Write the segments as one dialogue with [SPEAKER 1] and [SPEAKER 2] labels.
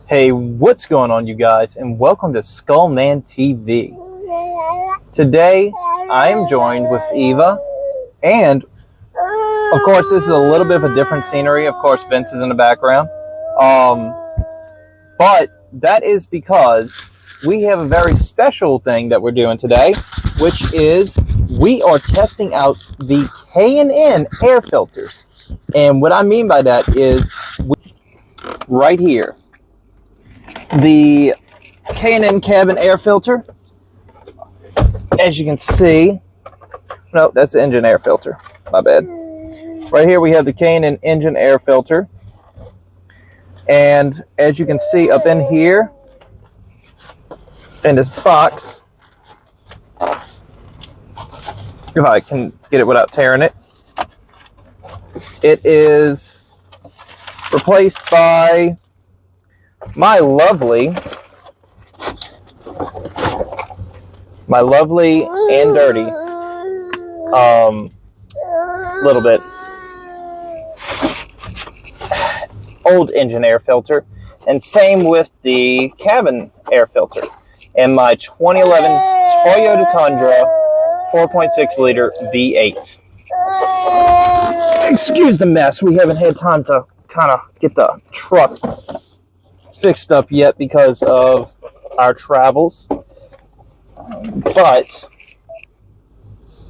[SPEAKER 1] Hey, what's going on, you guys, and welcome to Skullman TV. Today, I am joined with Eva, and of course, this is a little bit of a different scenery. Of course, Vince is in the background, but that is because we have a very special thing that we're doing today, which is we are testing out the K&N air filters. And what I mean by that is right here, the K&N cabin air filter. As you can see, no, that's the engine air filter. My bad. Right here we have the K&N engine air filter. And as you can see up in here, in this box, if I can get it without tearing it, it is replaced by my lovely and dirty little bit old engine air filter, and same with the cabin air filter and my 2011 Toyota Tundra 4.6 liter V8. Excuse the mess, we haven't had time to kind of get the truck fixed up yet because of our travels, but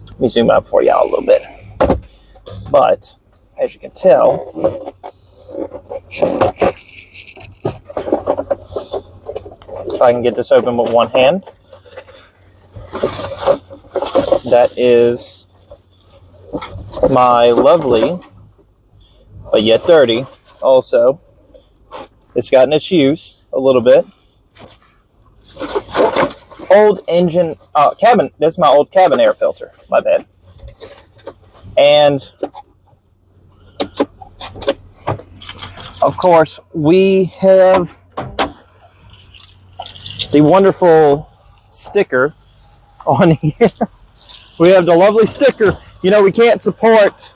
[SPEAKER 1] let me zoom out for y'all a little bit. But as you can tell, if I can get this open with one hand, that is my lovely but yet dirty also. It's gotten its use a little bit. Old engine cabin. This is my old cabin air filter. My bad. And of course, we have the wonderful sticker on here. We have the lovely sticker. You know, we can't support.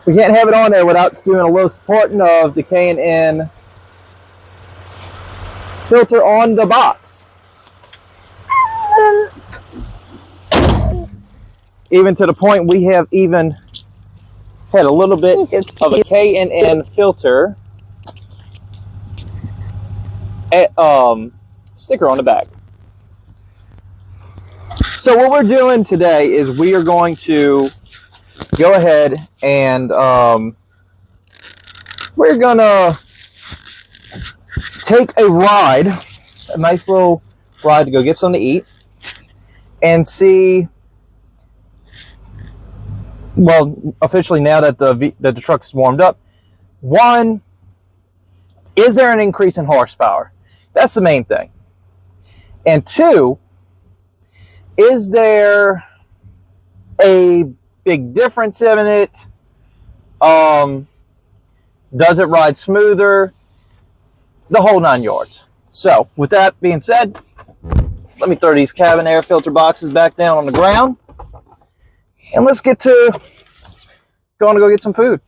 [SPEAKER 1] We can't have it on there without doing a little supporting of the K&N filter on the box. Even to the point we have even had a little bit of a K&N filter sticker on the back. So what we're doing today is we are going to go ahead and we're gonna take a ride, a nice little ride to go get something to eat and see, well, officially now that the truck's warmed up, one, is there an increase in horsepower? That's the main thing. And two, is there a big difference in it? Does it ride smoother? The whole 9 yards. So with that being said, let me throw these cabin air filter boxes back down on the ground, and let's get to going to go get some food.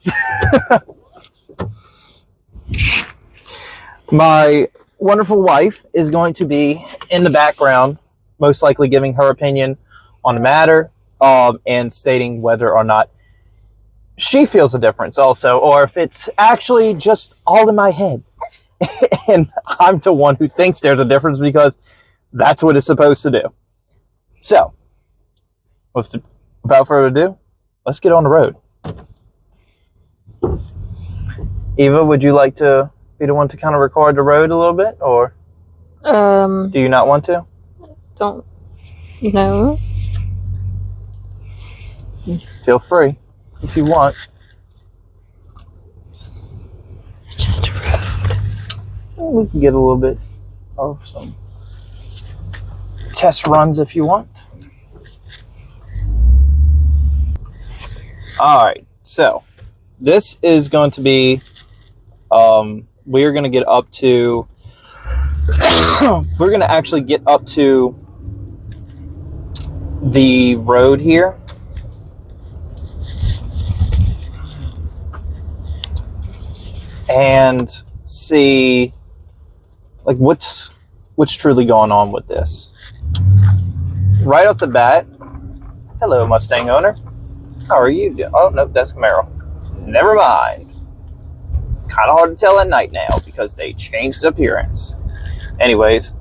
[SPEAKER 1] My wonderful wife is going to be in the background, most likely giving her opinion on the matter, and stating whether or not she feels a difference also, or if it's actually just all in my head. And I'm the one who thinks there's a difference because that's what it's supposed to do. So, without further ado, let's get on the road. Eva, would you like to be the one to kind of record the road a little bit, or do you not want to?
[SPEAKER 2] Don't know.
[SPEAKER 1] Feel free if you want.
[SPEAKER 2] It's just a road.
[SPEAKER 1] We can get a little bit of some test runs if you want. All right, so this is going to be, we're going to get up to, we're going to actually get up to the road here. And see like what's truly going on with this. Right off the bat, hello Mustang owner. How are you doing? Oh no, that's Camaro. Never mind. It's kind of hard to tell at night now because they changed the appearance. Anyways,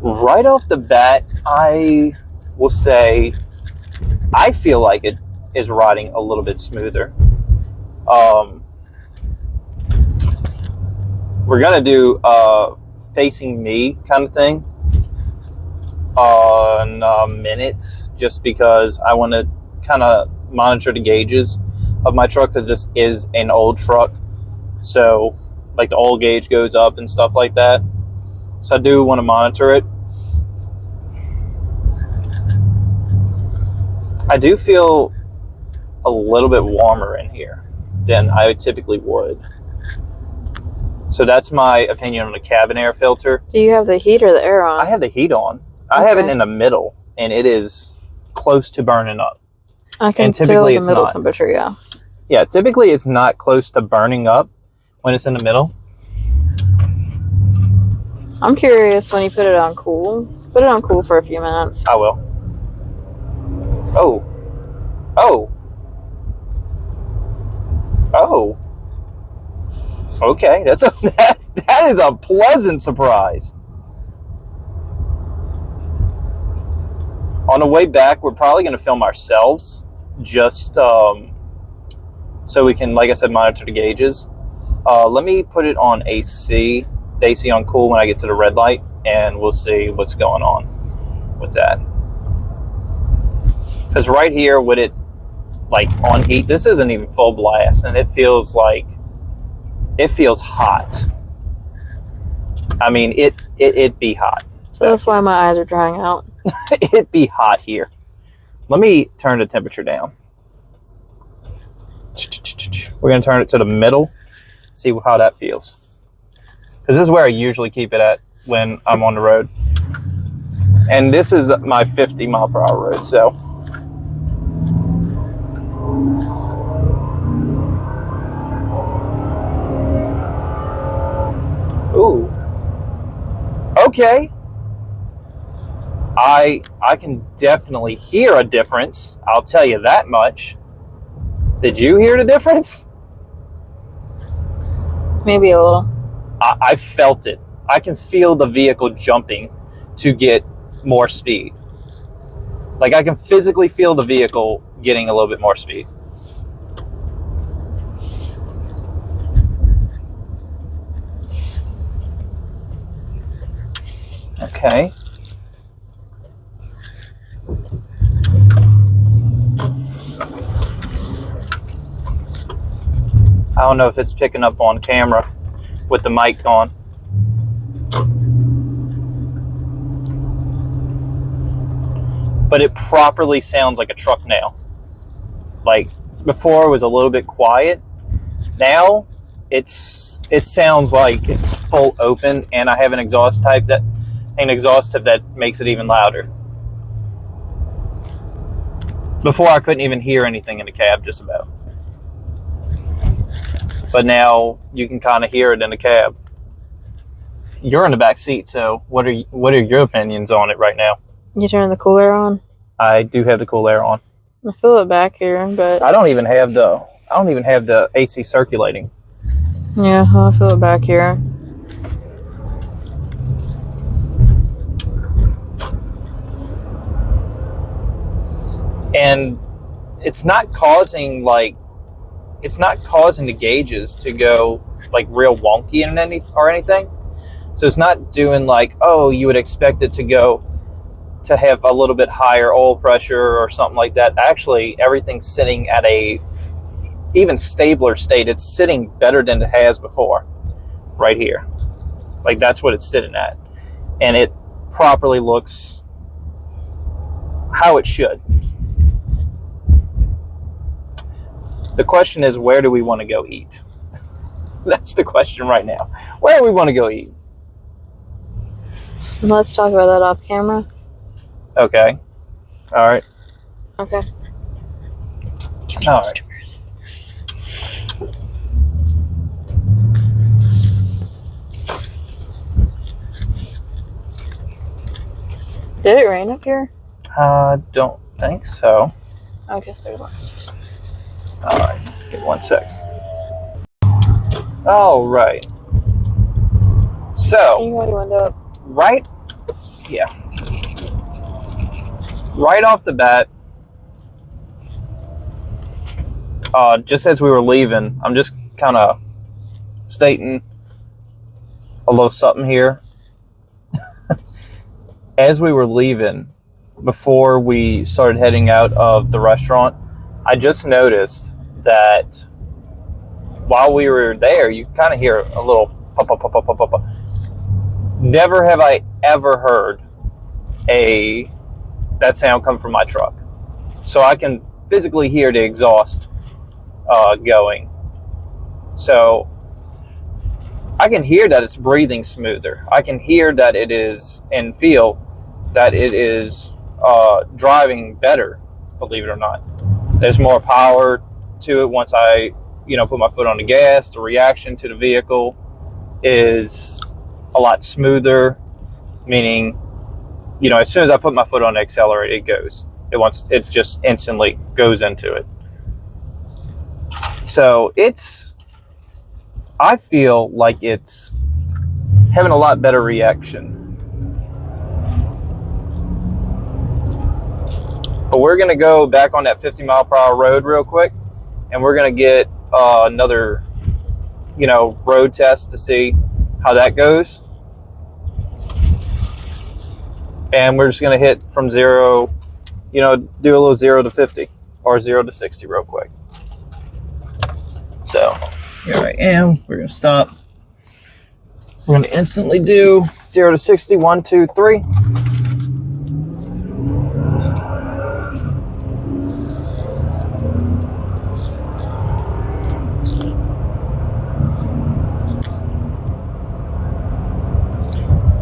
[SPEAKER 1] right off the bat, I will say I feel like it is riding a little bit smoother. We're gonna do facing me kind of thing on a minute, just because I want to kind of monitor the gauges of my truck, because this is an old truck, so like the oil gauge goes up and stuff like that, so I do want to monitor it. I do feel a little bit warmer in here than I typically would. So that's my opinion on the cabin air filter.
[SPEAKER 2] Do you have the heat or the air on?
[SPEAKER 1] I have the heat on. I have it in the middle, and it is close to burning up.
[SPEAKER 2] I can feel the middle temperature, yeah. Yeah,
[SPEAKER 1] typically it's not close to burning up when it's in the middle.
[SPEAKER 2] I'm curious when you put it on cool. Put it on cool for a few minutes.
[SPEAKER 1] I will. Oh. Oh. Oh. Okay, that is a pleasant surprise. On the way back, we're probably going to film ourselves, just so we can, like I said, monitor the gauges. Let me put it on AC, the AC on cool when I get to the red light, and we'll see what's going on with that. Because right here, with it like on heat, this isn't even full blast, and it feels hot. I mean, it be hot.
[SPEAKER 2] So that's why my eyes are drying out.
[SPEAKER 1] It be hot here. Let me turn the temperature down. We're going to turn it to the middle, see how that feels. Because this is where I usually keep it at when I'm on the road. And this is my 50 mile per hour road, so. Ooh. Okay. I can definitely hear a difference. I'll tell you that much. Did you hear the difference?
[SPEAKER 2] Maybe a little.
[SPEAKER 1] I felt it. I can feel the vehicle jumping to get more speed. Like I can physically feel the vehicle getting a little bit more speed. Okay. I don't know if it's picking up on camera with the mic on. But it properly sounds like a truck now. Like before it was a little bit quiet. Now it sounds like it's full open, and I have an exhaust tip that makes it even louder. Before I couldn't even hear anything in the cab, just about. But now you can kind of hear it in the cab. You're in the back seat, so what are your opinions on it right now?
[SPEAKER 2] You turn the cool air on?
[SPEAKER 1] I do have the cool air on.
[SPEAKER 2] I feel it back here, but
[SPEAKER 1] I don't even have the AC circulating.
[SPEAKER 2] Yeah, I feel it back here.
[SPEAKER 1] And it's not causing the gauges to go like real wonky or anything. So it's not doing like, oh, you would expect it to have a little bit higher oil pressure or something like that. Actually, everything's sitting at a even stabler state. It's sitting better than it has before right here. Like that's what it's sitting at. And it properly looks how it should. The question is, where do we want to go eat? That's the question right now. Where do we want to go eat?
[SPEAKER 2] Let's talk about that off camera.
[SPEAKER 1] Okay. All right.
[SPEAKER 2] Okay. Give me
[SPEAKER 1] All
[SPEAKER 2] some
[SPEAKER 1] right.
[SPEAKER 2] strippers. Did it rain up here?
[SPEAKER 1] Don't think so.
[SPEAKER 2] I guess there's less.
[SPEAKER 1] All right, give 1 sec. All right.
[SPEAKER 2] Can
[SPEAKER 1] So,
[SPEAKER 2] you hold your window up?
[SPEAKER 1] right off the bat, just as we were leaving, I'm just kind of stating a little something here. As we were leaving, before we started heading out of the restaurant, I just noticed that while we were there, you kind of hear a little pop, pop, pop, pop, pop, pop. Never have I ever heard that sound come from my truck. So I can physically hear the exhaust going. So I can hear that it's breathing smoother. I can hear that it is, and feel that it is driving better, believe it or not. There's more power to it once I, put my foot on the gas. The reaction to the vehicle is a lot smoother, meaning, as soon as I put my foot on the accelerator, it goes. It just instantly goes into it. So I feel like it's having a lot better reaction. But we're going to go back on that 50 mile per hour road real quick, and we're going to get another, road test to see how that goes. And we're just going to hit from 0, do a little 0 to 50 or 0 to 60 real quick. So here I am. We're going to stop. We're going to instantly do 0 to 60. 1, 2, 3.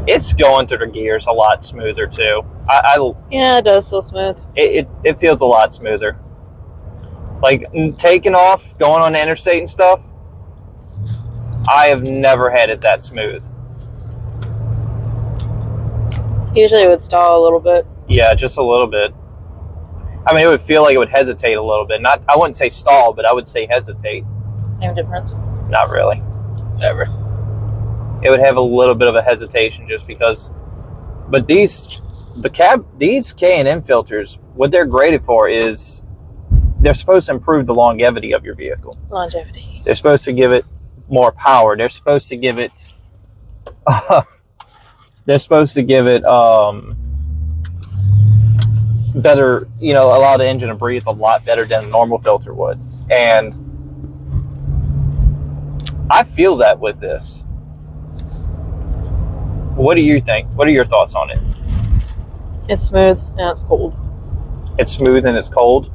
[SPEAKER 1] It's going through the gears a lot smoother too.
[SPEAKER 2] Yeah, it does feel smooth.
[SPEAKER 1] It feels a lot smoother. Like taking off, going on the interstate and stuff, I have never had it that smooth.
[SPEAKER 2] Usually it would stall a little bit.
[SPEAKER 1] Yeah, just a little bit. I mean, it would feel like it would hesitate a little bit. I wouldn't say stall, but I would say hesitate.
[SPEAKER 2] Same difference.
[SPEAKER 1] Not really.
[SPEAKER 2] Whatever.
[SPEAKER 1] It would have a little bit of a hesitation just because. But these K&N filters, what they're graded for is they're supposed to improve the longevity of your vehicle.
[SPEAKER 2] Longevity.
[SPEAKER 1] They're supposed to give it more power. They're supposed to give it. Better, allow the engine to breathe a lot better than a normal filter would. And I feel that with this. What do you think? What are your thoughts on it?
[SPEAKER 2] It's smooth and it's cold.
[SPEAKER 1] It's smooth and it's cold?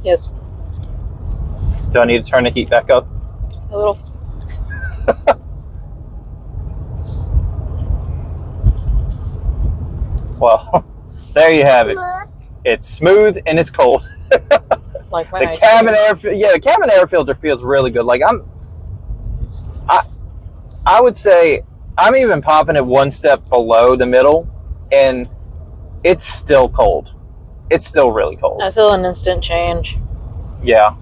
[SPEAKER 2] Yes.
[SPEAKER 1] Do I need to turn the heat back up?
[SPEAKER 2] A little.
[SPEAKER 1] Well, there you have it. It's smooth and it's cold.
[SPEAKER 2] Like my
[SPEAKER 1] the cabin air, the cabin air filter feels really good. Like I would say I'm even popping it one step below the middle, and it's still cold. It's still really cold.
[SPEAKER 2] I feel an instant change.
[SPEAKER 1] Yeah.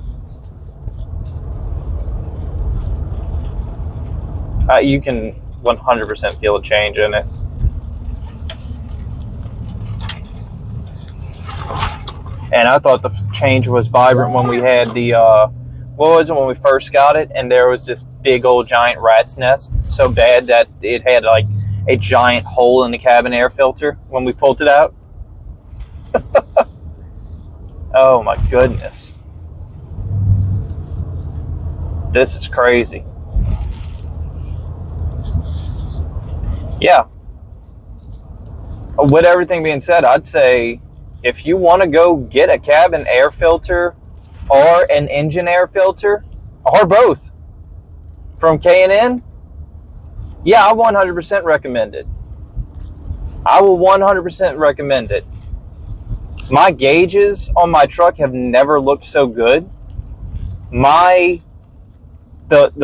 [SPEAKER 1] You can 100% feel a change in it. And I thought the change was vibrant when we had the, what was it, when we first got it, and there was this big old giant rat's nest, so bad that it had like a giant hole in the cabin air filter when we pulled it out. Oh my goodness. This is crazy. Yeah. With everything being said, I'd say if you want to go get a cabin air filter or an engine air filter, or both, from K&N, yeah, I 100% recommend it. I will 100% recommend it. My gauges on my truck have never looked so good. The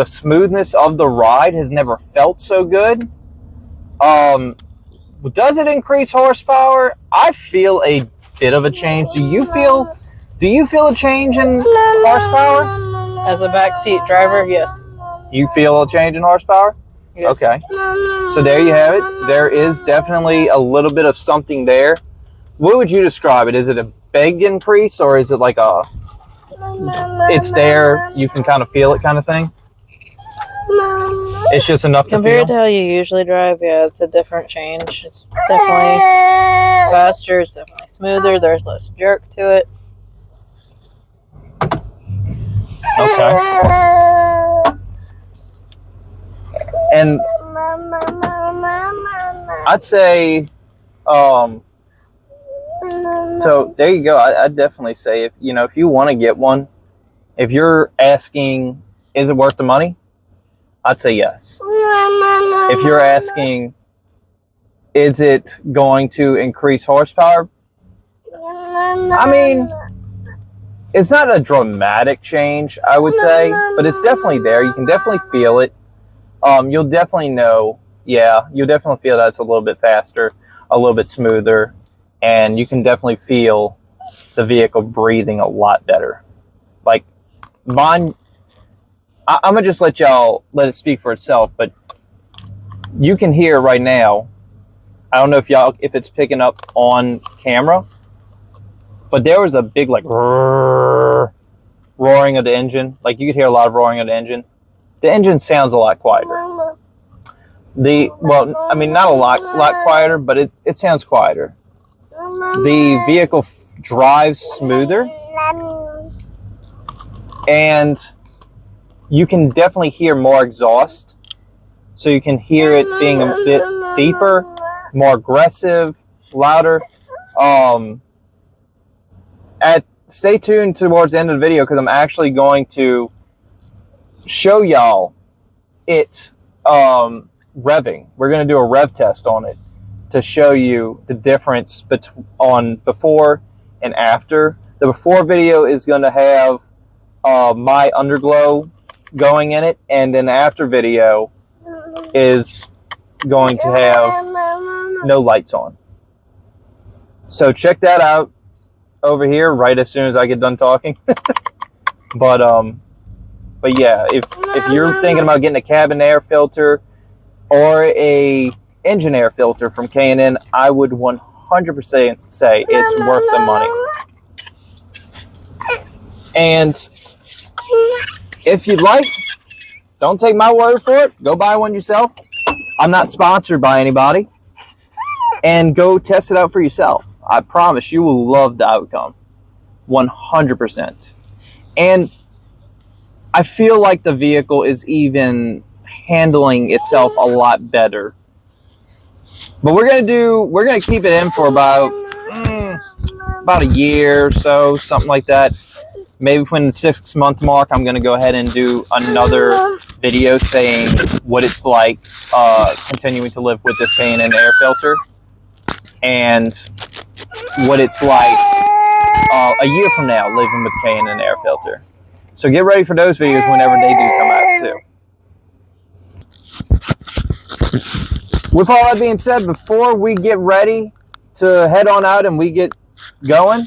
[SPEAKER 1] smoothness of the ride has never felt so good. Does it increase horsepower? I feel a bit of a change. Do you feel a change in horsepower?
[SPEAKER 2] As a backseat driver, yes.
[SPEAKER 1] You feel a change in horsepower?
[SPEAKER 2] Yes.
[SPEAKER 1] Okay. So there you have it. There is definitely a little bit of something there. What would you describe it? Is it a big increase, or is it like a it's there, you can kind of feel it kind of thing? It's just enough to feel?
[SPEAKER 2] Compared to how you usually drive, yeah, it's a different change. It's definitely faster, it's definitely smoother, there's less jerk to it.
[SPEAKER 1] Okay. And I'd say, so there you go. I'd definitely say if you want to get one, if you're asking, is it worth the money? I'd say yes. If you're asking, is it going to increase horsepower? I mean, it's not a dramatic change, I would say, but it's definitely there. You can definitely feel it. You'll definitely know, you'll definitely feel that it's a little bit faster, a little bit smoother, and you can definitely feel the vehicle breathing a lot better. Like, mine, I'm going to just let it speak for itself, but you can hear right now, I don't know if it's picking up on camera, but there was a big, like, roaring of the engine. Like, you could hear a lot of roaring of the engine. The engine sounds a lot quieter. Well, I mean, not a lot quieter, but it sounds quieter. The vehicle drives smoother, and you can definitely hear more exhaust. So you can hear it being a bit deeper, more aggressive, louder. Stay tuned towards the end of the video, because I'm actually going to show y'all it revving. We're going to do a rev test on it to show you the difference on before and after. The before video is going to have my underglow going in it, and then the after video is going to have no lights on. So check that out over here right as soon as I get done talking. But yeah, if you're thinking about getting a cabin air filter or a engine air filter from K&N, I would 100% say it's worth the money. And if you'd like, don't take my word for it. Go buy one yourself. I'm not sponsored by anybody. And go test it out for yourself. I promise you will love the outcome. 100%. And I feel like the vehicle is even handling itself a lot better. But we're gonna keep it in for about a year or so, something like that. Maybe within the 6-month mark, I'm gonna go ahead and do another video saying what it's like continuing to live with this K&N air filter, and what it's like a year from now living with K&N air filter. So get ready for those videos whenever they do come out too. With all that being said, before we get ready to head on out and we get going,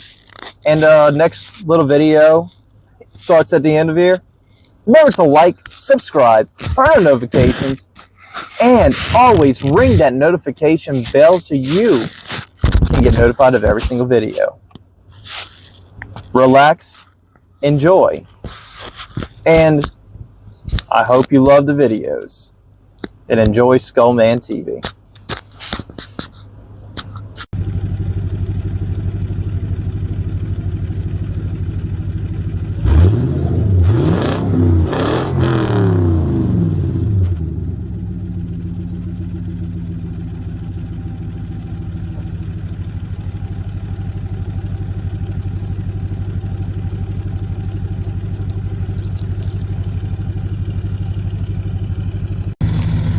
[SPEAKER 1] and next little video starts at the end of here, remember to like, subscribe, turn on notifications, and always ring that notification bell so you can get notified of every single video. Relax, enjoy, and I hope you love the videos, and enjoy Skullman TV.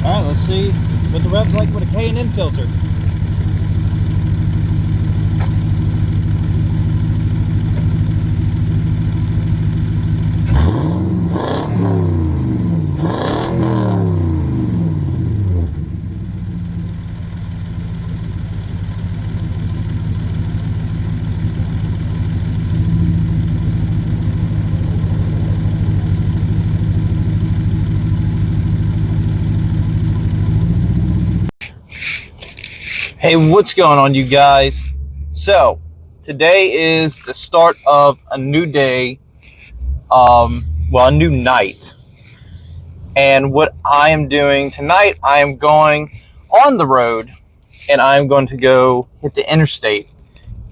[SPEAKER 1] Alright, let's see what the rev's like with a K&N filter. Hey, what's going on, you guys? So, today is the start of a new day, a new night. And what I am doing tonight, I am going on the road and I'm going to go hit the interstate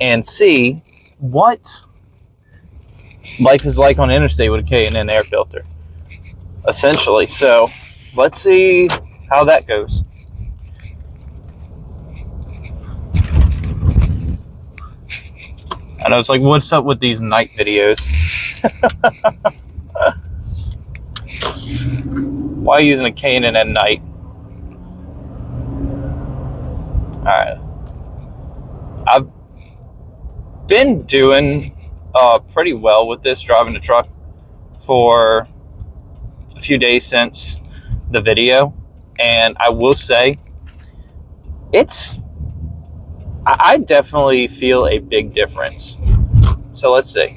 [SPEAKER 1] and see what life is like on the interstate with a K&N air filter, essentially. So, let's see how that goes. I know it's like, what's up with these night videos? Why are you using a K&N at night? Alright. I've been doing pretty well with this, driving the truck for a few days since the video. And I will say, I definitely feel a big difference. So let's see.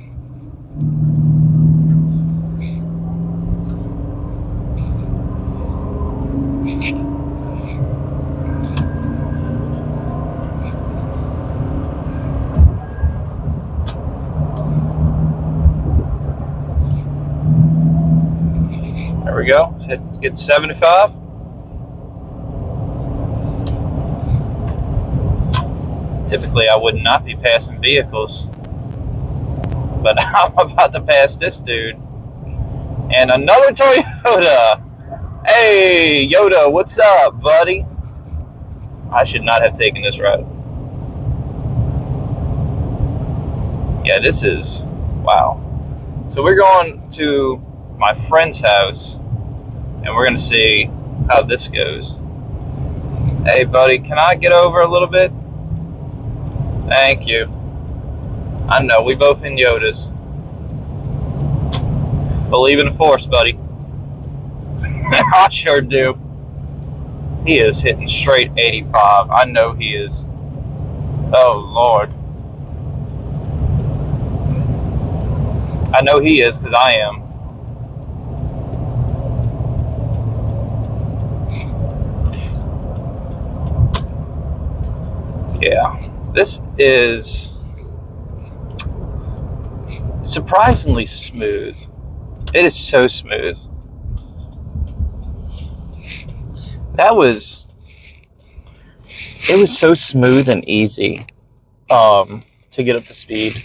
[SPEAKER 1] There we go. Get 75. Typically, I would not be passing vehicles, but I'm about to pass this dude. And another Toyota. Hey, Yoda, what's up, buddy? I should not have taken this route. Yeah, this is, wow. So we're going to my friend's house, and we're going to see how this goes. Hey, buddy, can I get over a little bit? Thank you. I know, we both in Yodas. Believe in the force, buddy. I sure do. He is hitting straight 85. I know he is. Oh, Lord. I know he is, because I am. Yeah. This is surprisingly smooth. It is so smooth. It was so smooth and easy to get up to speed,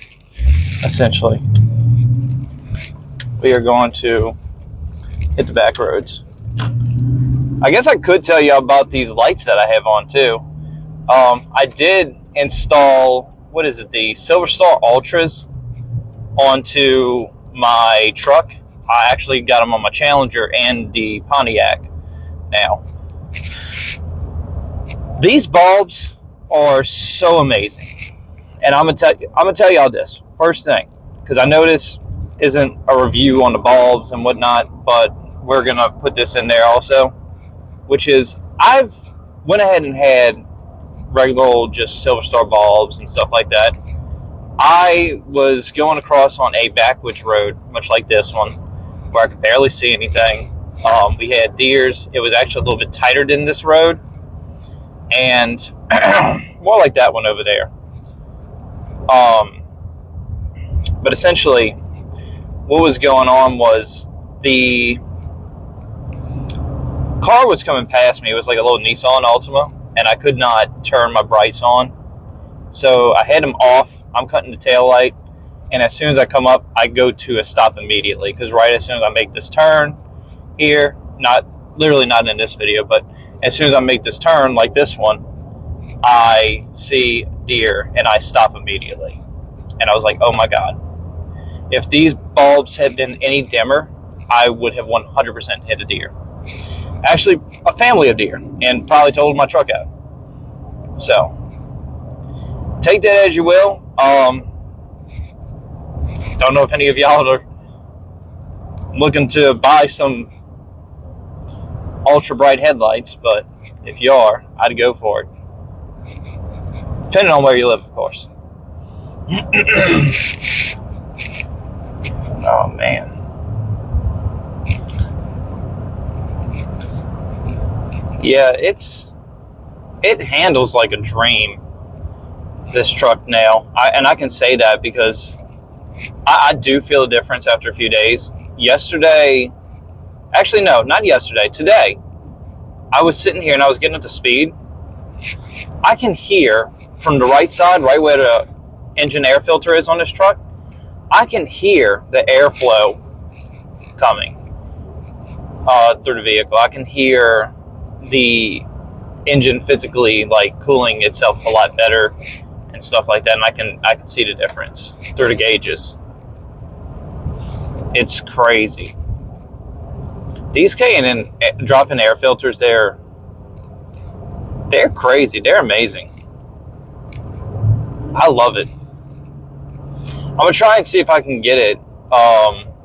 [SPEAKER 1] essentially. We are going to hit the back roads. I guess I could tell you about these lights that I have on too. I did install, the Silver Star Ultras onto my truck. I actually got them on my Challenger and the Pontiac now. These bulbs are so amazing. And I'm gonna tell y'all this first thing, because I know this isn't a review on the bulbs and whatnot, but we're gonna put this in there also, which is I've went ahead and had regular old just Silver Star bulbs and stuff like that. I was going across on a backwoods road, much like this one, where I could barely see anything. We had deers. It was actually a little bit tighter than this road, and more like that one over there. But essentially, what was going on was the car was coming past me. It was like a little Nissan Altima, and I could not turn my brights on. So I had them off. I'm cutting the tail light, and as soon as I come up, I go to a stop immediately, because right as soon as I make this turn here, literally not in this video, but as soon as I make this turn like this one, I see deer and I stop immediately. And I was like, oh my God. If these bulbs had been any dimmer, I would have 100% hit a deer. Actually, a family of deer, and probably totaled my truck out. So, take that as you will. Don't know if any of y'all are looking to buy some ultra bright headlights, but if you are, I'd go for it. Depending on where you live, of course. Oh man. Yeah, it's it handles like a dream, this truck now. And I can say that because I do feel a difference after a few days. Yesterday, actually no, not yesterday, today, I was sitting here and I was getting up to speed. I can hear from the right side, right where the engine air filter is on this truck, I can hear the airflow coming through the vehicle. I can hear the engine physically like cooling itself a lot better and stuff like that, and I can see the difference through the gauges. It's crazy. These K&N drop-in air filters, they're crazy. They're amazing. I love it. I'm gonna try and see if I can get it,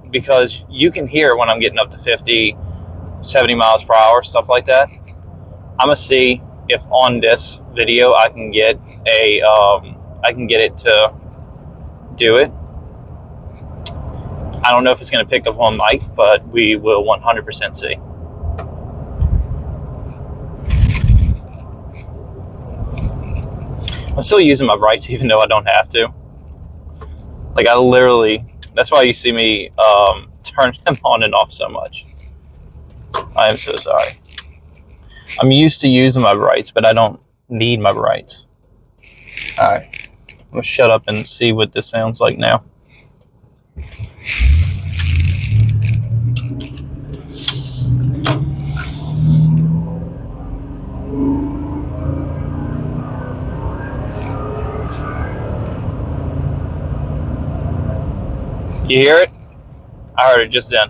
[SPEAKER 1] because you can hear it when I'm getting up to 50, 70 miles per hour, stuff like that. I'm gonna see if on this video I can get it to do it. I don't know if it's gonna pick up on mic, but we will 100% see. I'm still using my brights even though I don't have to. Like I literally, that's why you see me turn them on and off so much. I am so sorry. I'm used to using my brights, but I don't need my brights. Alright, I'm gonna shut up and see what this sounds like now. You hear it? I heard it just then.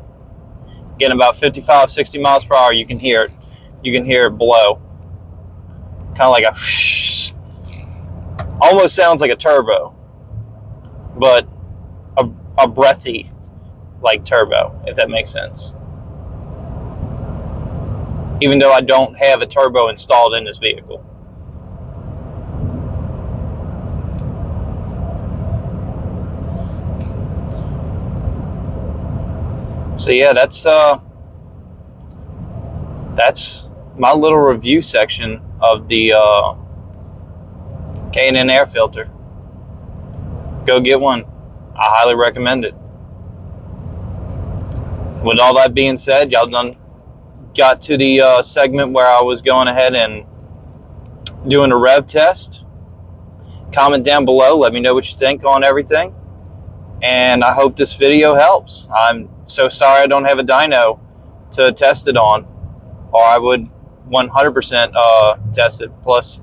[SPEAKER 1] Getting about 55, 60 miles per hour, you can hear it. You can hear it blow. Kind of like a whoosh. Almost sounds like a turbo, but a breathy like turbo, if that makes sense. Even though I don't have a turbo installed in this vehicle. So yeah, that's my little review section of the K&N air filter. Go get one. I highly recommend it. With all that being said, y'all done got to the segment where I was going ahead and doing a rev test. Comment down below. Let me know what you think on everything. And I hope this video helps. I'm so sorry I don't have a dyno to test it on, or I would 100% test it. Plus,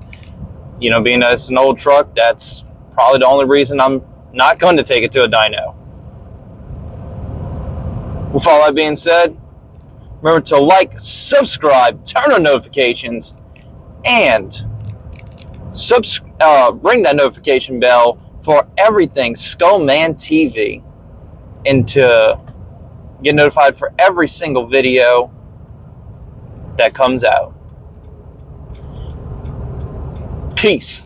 [SPEAKER 1] you know, being that it's an old truck, that's probably the only reason I'm not going to take it to a dyno. With all that being said, remember to like, subscribe, turn on notifications, and ring that notification bell for everything Skullman TV, and to get notified for every single video that comes out. Peace.